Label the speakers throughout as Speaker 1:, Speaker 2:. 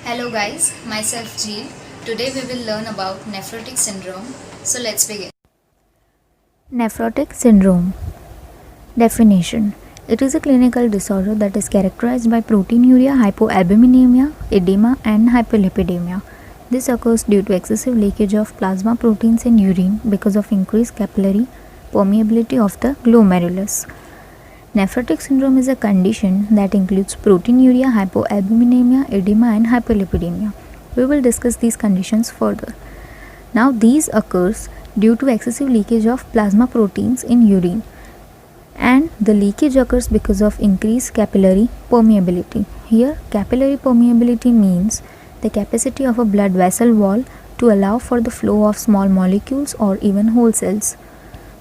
Speaker 1: Hello guys, myself Jeel. Today we will learn about nephrotic syndrome. So let's begin.
Speaker 2: Nephrotic syndrome. Definition. It is a clinical disorder that is characterized by proteinuria, hypoalbuminemia, edema, and hyperlipidemia. This occurs due to excessive leakage of plasma proteins in urine because of increased capillary permeability of the glomerulus. Nephrotic syndrome is a condition that includes proteinuria, hypoalbuminemia, edema, and hyperlipidemia. We will discuss these conditions further. Now, these occurs due to excessive leakage of plasma proteins in urine, and the leakage occurs because of increased capillary permeability. Here, capillary permeability means the capacity of a blood vessel wall to allow for the flow of small molecules or even whole cells.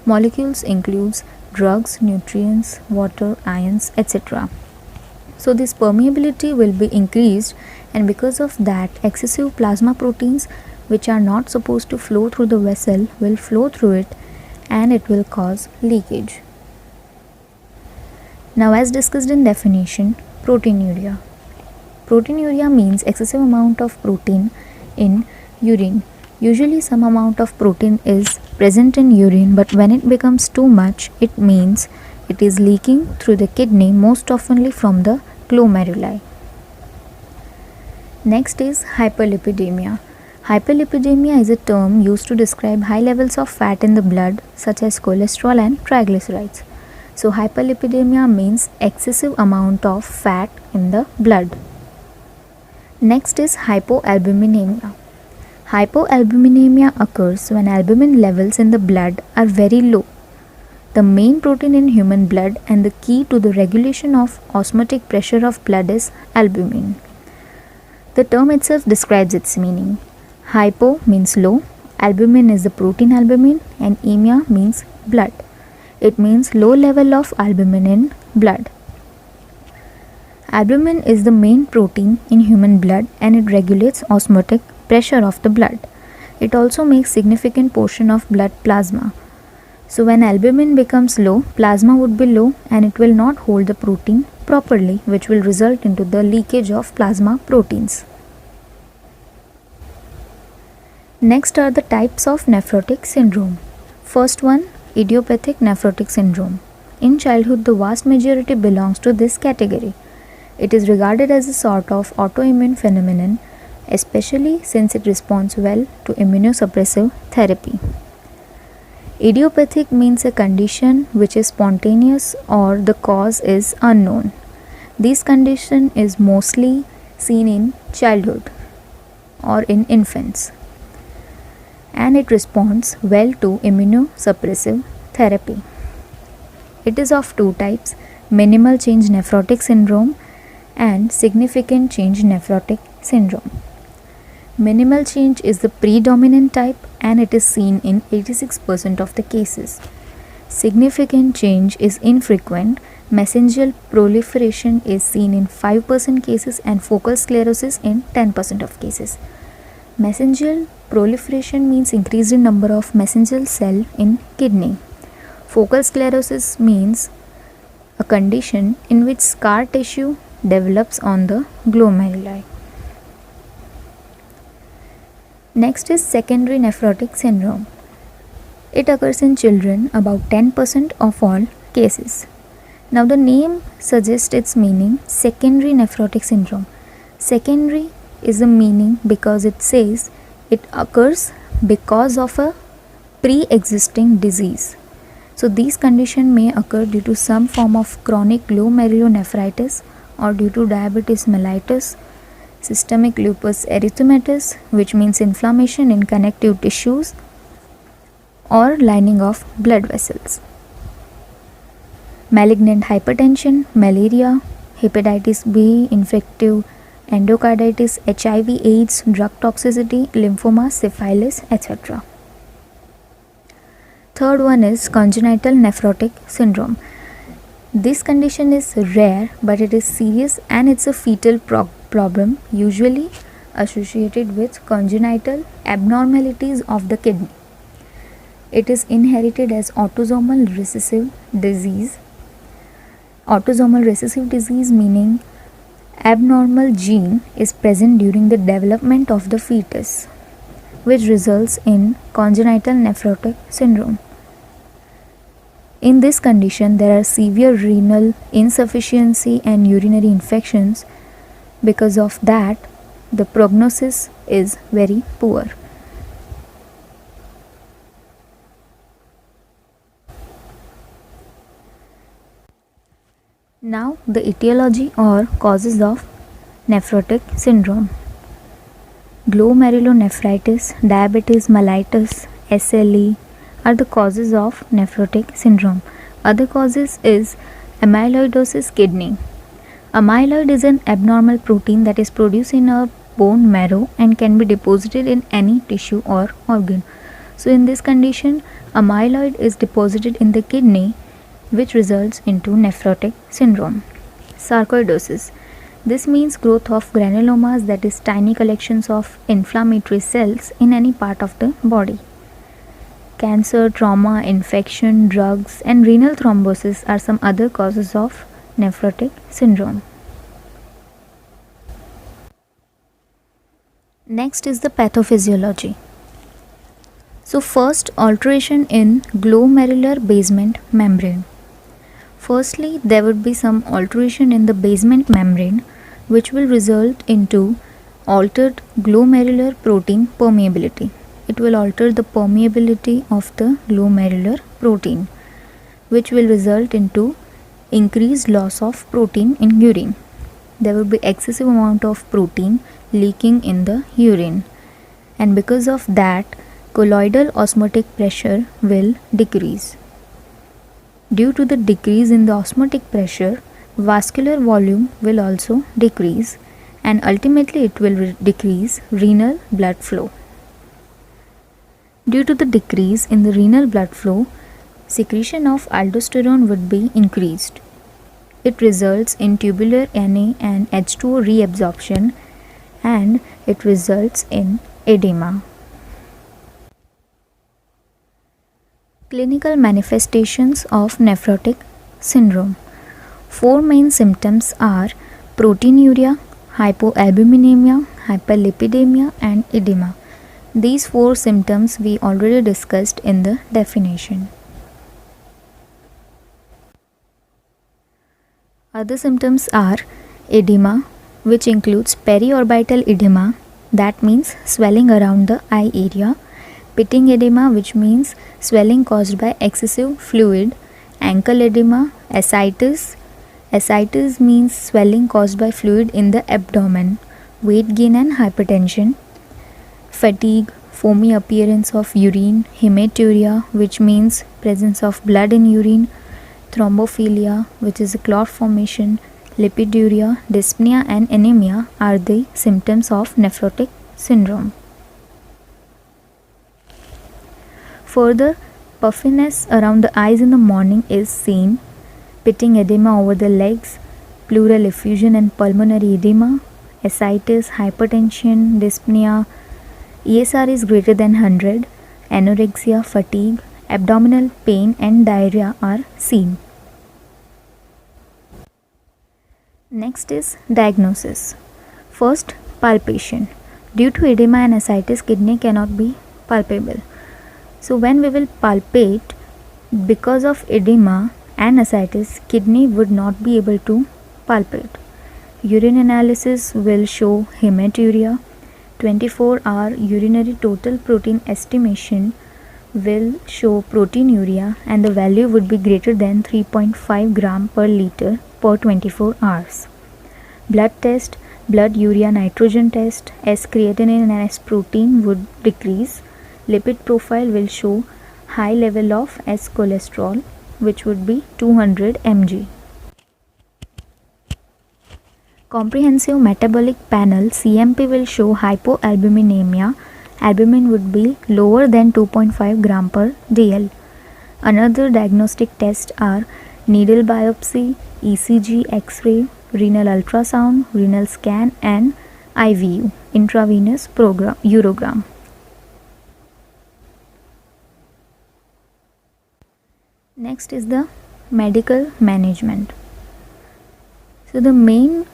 Speaker 2: Molecules includes drugs, nutrients, water, ions, etc. So this permeability will be increased, and because of that, excessive plasma proteins which are not supposed to flow through the vessel will flow through it, and it will cause leakage. Now, as discussed in definition, proteinuria. Proteinuria means excessive amount of protein in urine. Usually some amount of protein is present in urine, but when it becomes too much, it means it is leaking through the kidney, most oftenly from the glomeruli. Next is hyperlipidemia. Hyperlipidemia is a term used to describe high levels of fat in the blood, such as cholesterol and triglycerides. So hyperlipidemia means excessive amount of fat in the blood. Next is hypoalbuminemia. Hypoalbuminemia occurs when albumin levels in the blood are very low. The main protein in human blood and the key to the regulation of osmotic pressure of blood is albumin. The term itself describes its meaning. Hypo means low, albumin is the protein albumin, and emia means blood. It means low level of albumin in blood. Albumin is the main protein in human blood, and it regulates osmotic pressure of the blood. It also makes significant portion of blood plasma. So when albumin becomes low, plasma would be low and it will not hold the protein properly, which will result into the leakage of plasma proteins. Next are the types of nephrotic syndrome. First one, idiopathic nephrotic syndrome. In childhood, the vast majority belongs to this category. It is regarded as a sort of autoimmune phenomenon, especially since it responds well to immunosuppressive therapy. Idiopathic means a condition which is spontaneous or the cause is unknown. This condition is mostly seen in childhood or in infants, and it responds well to immunosuppressive therapy. It is of two types: minimal change nephrotic syndrome and significant change nephrotic syndrome. Minimal change is the predominant type, and it is seen in 86% of the cases. Significant change is infrequent. Mesangial proliferation is seen in 5% cases and focal sclerosis in 10% of cases. Mesangial proliferation means increase in number of mesangial cell in kidney. Focal sclerosis means a condition in which scar tissue develops on the glomeruli. Next is secondary nephrotic syndrome. It occurs in children, about 10% of all cases. Now the name suggests its meaning, secondary nephrotic syndrome. Secondary is the meaning because it says it occurs because of a pre-existing disease. So these conditions may occur due to some form of chronic glomerulonephritis or due to diabetes mellitus, systemic lupus erythematosus, which means inflammation in connective tissues or lining of blood vessels, malignant hypertension, malaria, hepatitis B, infective endocarditis, HIV, AIDS, drug toxicity, lymphoma, syphilis, etc. Third one is congenital nephrotic syndrome. This condition is rare, but it is serious, and it's a fetal problem usually associated with congenital abnormalities of the kidney. It is inherited as autosomal recessive disease. Autosomal recessive disease meaning abnormal gene is present during the development of the fetus, which results in congenital nephrotic syndrome. In this condition, there are severe renal insufficiency and urinary infections. Because of that, the prognosis is very poor. Now, the etiology or causes of nephrotic syndrome. Glomerulonephritis, diabetes mellitus, SLE are the causes of nephrotic syndrome. Other causes is amyloidosis kidney. Amyloid is an abnormal protein that is produced in a bone marrow and can be deposited in any tissue or organ. So in this condition, amyloid is deposited in the kidney, which results into nephrotic syndrome. Sarcoidosis. This means growth of granulomas, that is tiny collections of inflammatory cells in any part of the body. Cancer, trauma, infection, drugs, and renal thrombosis are some other causes of nephrotic syndrome. Next is the pathophysiology. So first, alteration in glomerular basement membrane. Firstly, there would be some alteration in the basement membrane which will result into altered glomerular protein permeability. It will alter the permeability of the glomerular protein, which will result into increased loss of protein in urine. There will be excessive amount of protein leaking in the urine, and because of that, colloidal osmotic pressure will decrease. Due to the decrease in the osmotic pressure, vascular volume will also decrease, and ultimately it will decrease renal blood flow. Due to the decrease in the renal blood flow, secretion of aldosterone would be increased. It results in tubular Na and H2O reabsorption, and it results in edema. Clinical manifestations of nephrotic syndrome. 4 main symptoms are proteinuria, hypoalbuminemia, hyperlipidemia, and edema. These 4 symptoms we already discussed in the definition. Other symptoms are edema, which includes periorbital edema, that means swelling around the eye area, pitting edema, which means swelling caused by excessive fluid, ankle edema, ascites. Ascites means swelling caused by fluid in the abdomen, weight gain and hypertension, fatigue, foamy appearance of urine, hematuria, which means presence of blood in urine, thrombophilia, which is a clot formation, lipiduria, dyspnea, and anemia are the symptoms of nephrotic syndrome. Further, puffiness around the eyes in the morning is seen, pitting edema over the legs, pleural effusion and pulmonary edema, ascites, hypertension, dyspnea, ESR is greater than 100, anorexia, fatigue, abdominal pain and diarrhea are seen. Next is diagnosis. First, palpation. Due to edema and ascites, kidney cannot be palpable. So when we will palpate, because of edema and ascites, kidney would not be able to palpate. Urine analysis will show hematuria. 24-hour urinary total protein estimation will show proteinuria, and the value would be greater than 3.5 gram per liter per 24 hours. Blood test, blood urea nitrogen test, S creatinine and S protein would decrease. Lipid profile will show high level of S cholesterol, which would be 200 mg. Comprehensive metabolic panel CMP will show hypoalbuminemia. Albumin would be lower than 2.5 gram per dl. Another diagnostic tests are needle biopsy, ECG, X-ray, renal ultrasound, renal scan, and IVU, intravenous urogram. Next is the medical management. So the main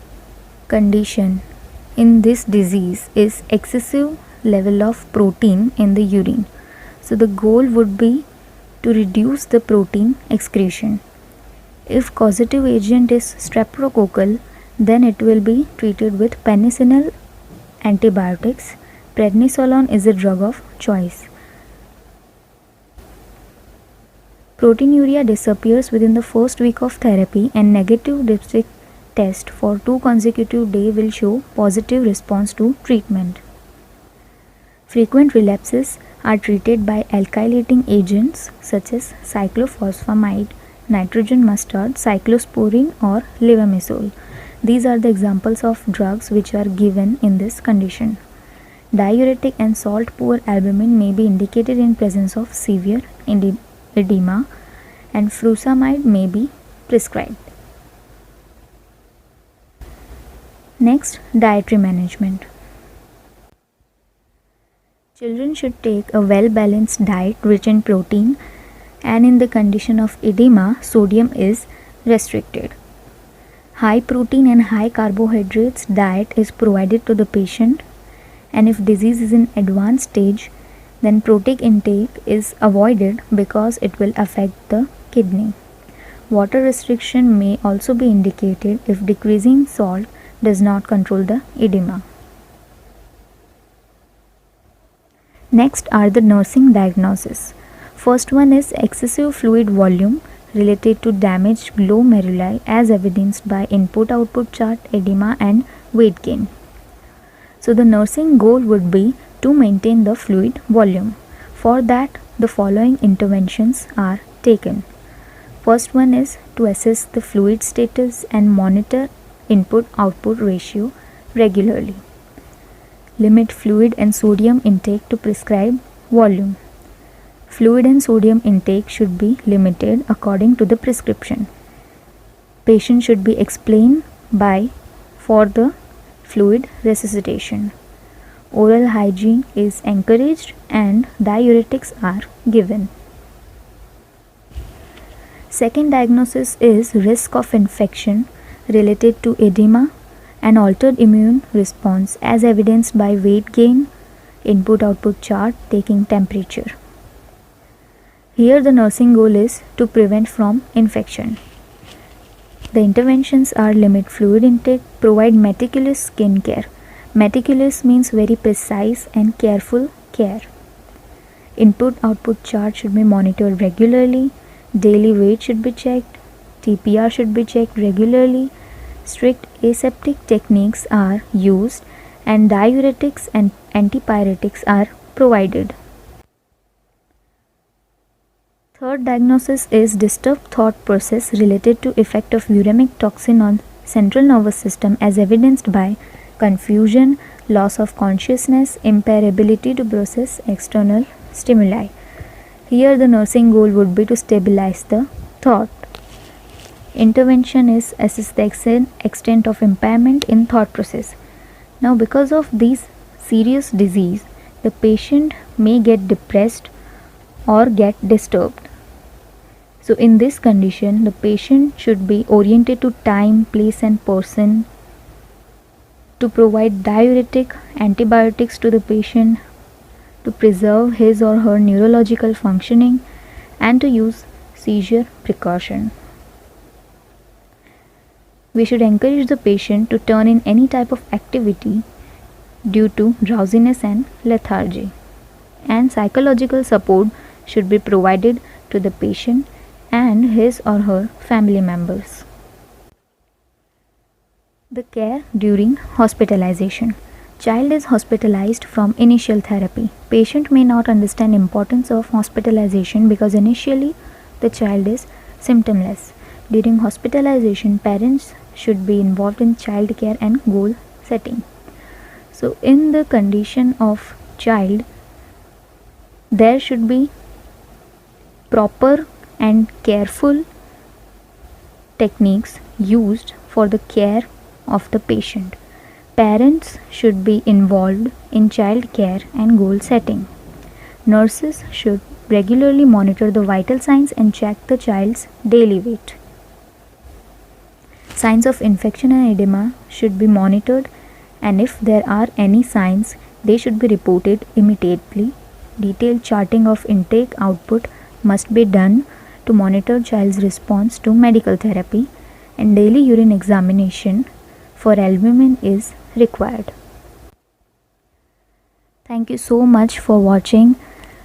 Speaker 2: condition in this disease is excessive level of protein in the urine. So the goal would be to reduce the protein excretion. If causative agent is streptococcal, then it will be treated with penicillin antibiotics. Prednisolone is a drug of choice. Proteinuria disappears within the first week of therapy, and negative dipstick test for 2 consecutive days will show positive response to treatment. Frequent relapses are treated by alkylating agents such as cyclophosphamide, nitrogen mustard, cyclosporine or levamisole. These are the examples of drugs which are given in this condition. Diuretic and salt-poor albumin may be indicated in presence of severe edema, and furosemide may be prescribed. Next, dietary management. Children should take a well-balanced diet rich in protein, and in the condition of edema, sodium is restricted. High protein and high carbohydrates diet is provided to the patient, and if disease is in advanced stage, then protein intake is avoided because it will affect the kidney. Water restriction may also be indicated if decreasing salt does not control the edema. Next are the nursing diagnosis. First one is excessive fluid volume related to damaged glomeruli as evidenced by input-output chart, edema and weight gain. So the nursing goal would be to maintain the fluid volume. For that, the following interventions are taken. First one is to assess the fluid status and monitor input-output ratio regularly. Limit fluid and sodium intake to prescribed volume. Fluid and sodium intake should be limited according to the prescription. Patient should be explained for the fluid resuscitation. Oral hygiene is encouraged and diuretics are given. Second diagnosis is risk of infection related to edema and altered immune response as evidenced by weight gain, input-output chart, taking temperature. Here the nursing goal is to prevent from infection. The interventions are limit fluid intake, provide meticulous skin care. Meticulous means very precise and careful care. Input-output chart should be monitored regularly. Daily weight should be checked. TPR should be checked regularly. Strict aseptic techniques are used and diuretics and antipyretics are provided. Third diagnosis is disturbed thought process related to effect of uremic toxin on central nervous system as evidenced by confusion, loss of consciousness, impairability to process external stimuli. Here the nursing goal would be to stabilize the thought. Intervention is assess the extent of impairment in thought process. Now because of these serious disease, the patient may get depressed or get disturbed. So in this condition, the patient should be oriented to time, place and person, to provide diuretic antibiotics to the patient, to preserve his or her neurological functioning, and to use seizure precaution. We should encourage the patient to turn in any type of activity due to drowsiness and lethargy, and psychological support should be provided to the patient and his or her family members. The care during hospitalization. Child is hospitalized from initial therapy. Patient may not understand importance of hospitalization because initially the child is symptomless. During hospitalization, parents should be involved in child care and goal setting. So in the condition of child, there should be proper and careful techniques used for the care of the patient. Parents should be involved in child care and goal setting. Nurses should regularly monitor the vital signs and check the child's daily weight. Signs of infection and edema should be monitored, and if there are any signs, they should be reported immediately. Detailed charting of intake output must be done to monitor child's response to medical therapy, and daily urine examination for albumin is required. Thank you so much for watching.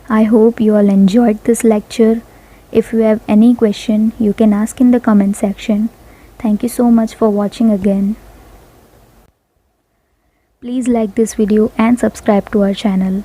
Speaker 2: I hope you all enjoyed this lecture. If you have any question, you can ask in the comment section. Thank you so much for watching again. Please like this video and subscribe to our channel.